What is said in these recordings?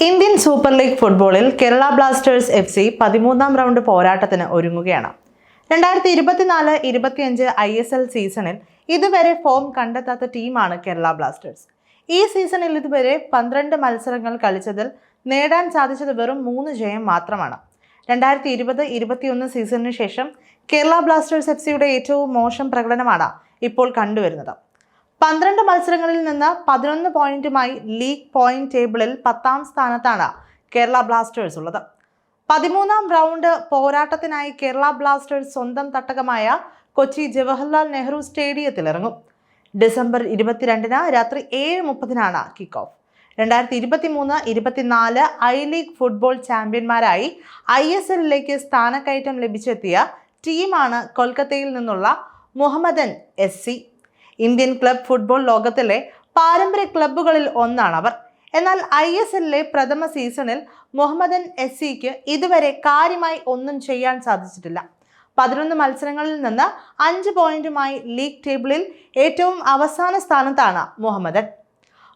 Indian super league ഫുട്ബോളിൽ Kerala Blasters FC 13ാം round പോരാട്ടത്തിന് ഒരുങ്ങുകയാണ്. 2024-25 ISL സീസണിൽ ഇതുവരെ ഫോം കണ്ടെത്താത്ത ടീമാണ് കേരള ബ്ലാസ്റ്റേഴ്സ്. ഈ സീസണിൽ ഇതുവരെ 12 മത്സരങ്ങൾ കളിച്ചതിൽ നേടാൻ സാധിച്ചത് വെറും 3 ജയം മാത്രമാണ്. 2020-21 സീസണിന് ശേഷം കേരള ബ്ലാസ്റ്റേഴ്സ് FCയുടെ ഏറ്റവും മോശം പ്രകടനമാണ് ഇപ്പോൾ കണ്ടുവരുന്നത്. 12 മത്സരങ്ങളിൽ നിന്ന് 11 പോയിന്റുമായി ലീഗ് പോയിന്റ് ടേബിളിൽ 10ാം സ്ഥാനത്താണ് കേരള ബ്ലാസ്റ്റേഴ്സ് ഉള്ളത്. 13ാം റൗണ്ട് പോരാട്ടത്തിനായി കേരള ബ്ലാസ്റ്റേഴ്സ് സ്വന്തം തട്ടകമായ കൊച്ചി ജവഹർലാൽ നെഹ്റു സ്റ്റേഡിയത്തിൽ ഇറങ്ങും. ഡിസംബർ 22-ന് രാത്രി 7:30-നാണ് കിക്ക് ഓഫ്. 2023-24 ലീഗ് ഫുട്ബോൾ ചാമ്പ്യന്മാരായി ISL-ലേക്ക് സ്ഥാനക്കയറ്റം ലഭിച്ചെത്തിയ ടീമാണ് കൊൽക്കത്തയിൽ നിന്നുള്ള Mohammedan SC. Indian club football ലോകത്തിലെ പാരമ്പര്യ ക്ലബ്ബുകളിൽ ഒന്നാണ് അവർ. എന്നാൽ ISL-ലെ പ്രഥമ സീസണിൽ മുഹമ്മദൻ SCക്ക് ഇതുവരെ കാര്യമായി ഒന്നും ചെയ്യാൻ സാധിച്ചിട്ടില്ല. 11 മത്സരങ്ങളിൽ നിന്ന് 5 പോയിന്റുമായി ലീഗ് ടേബിളിൽ ഏറ്റവും അവസാന സ്ഥാനത്താണ്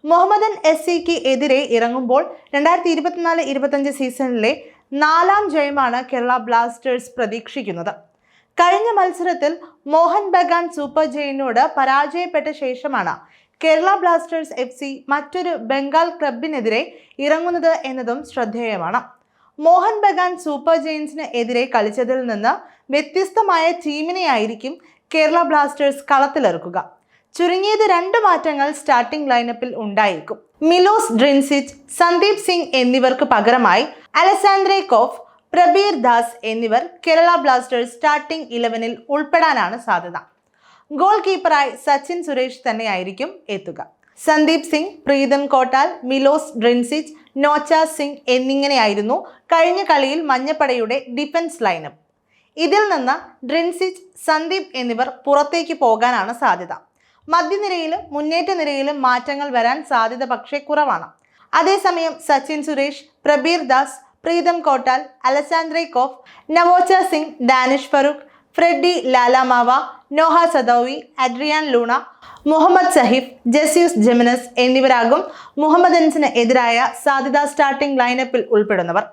മുഹമ്മദൻ SCക്ക് എതിരെ ഇറങ്ങുമ്പോൾ 2024-25 സീസണിലെ 4ാം ജയമാണ് കേരള ബ്ലാസ്റ്റേഴ്സ് പ്രതീക്ഷിക്കുന്നത്. കഴിഞ്ഞ മത്സരത്തിൽ മോഹൻ ബഗാൻ സൂപ്പർ ജയന്റിനോട് പരാജയപ്പെട്ട ശേഷമാണ് കേരള ബ്ലാസ്റ്റേഴ്സ് FC മറ്റൊരു ബംഗാൾ ക്ലബിനെതിരെ ഇറങ്ങുന്നത് എന്നതും ശ്രദ്ധേയമാണ്. മോഹൻ ബഗാൻ സൂപ്പർ ജയന്റ്സിന് എതിരെ കളിച്ചതിൽ നിന്ന് വ്യത്യസ്തമായ ടീമിനെയായിരിക്കും കേരള ബ്ലാസ്റ്റേഴ്സ് കളത്തിലിറക്കുക. ചുരുങ്ങിയത് 2 മാറ്റങ്ങൾ സ്റ്റാർട്ടിംഗ് ലൈനപ്പിൽ ഉണ്ടായിരിക്കും. മിലോസ് ഡ്രിൻസിച്ച്, സന്ദീപ് സിംഗ് എന്നിവർക്ക് പകരമായി അലസാന്ദ്രെ കോഫ്, പ്രബീർ ദാസ് എന്നിവർ കേരള ബ്ലാസ്റ്റേഴ്സ് സ്റ്റാർട്ടിംഗ് 11-ൽ ഉൾപ്പെടാനാണ് സാധ്യത. ഗോൾ കീപ്പറായി സച്ചിൻ സുരേഷ് തന്നെയായിരിക്കും എത്തുക. സന്ദീപ് സിംഗ്, പ്രീതം കോട്ടാൽ, മിലോസ് ഡ്രിൻസിച്ച്, നോച്ച സിംഗ് എന്നിങ്ങനെയായിരുന്നു കഴിഞ്ഞ കളിയിൽ മഞ്ഞപ്പടയുടെ ഡിഫൻസ് ലൈനപ്പ്. ഇതിൽ നിന്ന് ഡ്രിൻസിച്ച്, സന്ദീപ് എന്നിവർ പുറത്തേക്ക് പോകാനാണ് സാധ്യത. മധ്യനിരയിലും മുന്നേറ്റ നിരയിലും മാറ്റങ്ങൾ വരാൻ സാധ്യത പക്ഷേ കുറവാണ്. അതേസമയം Sachin Suresh, Prabir Das, Pritam Kotal, Alexandre Coeff, Naocha Singh, Danish Farooq, Freddy Lallawmawma, Noah Sadaoui, Adrian Luna, Mohammed Sahif, Jesus Jimenez എന്നിവരാകും മുഹമ്മദൻസിന് എതിരായ സാധ്യതാ സ്റ്റാർട്ടിംഗ് ലൈനപ്പിൽ ഉൾപ്പെടുന്നവർ.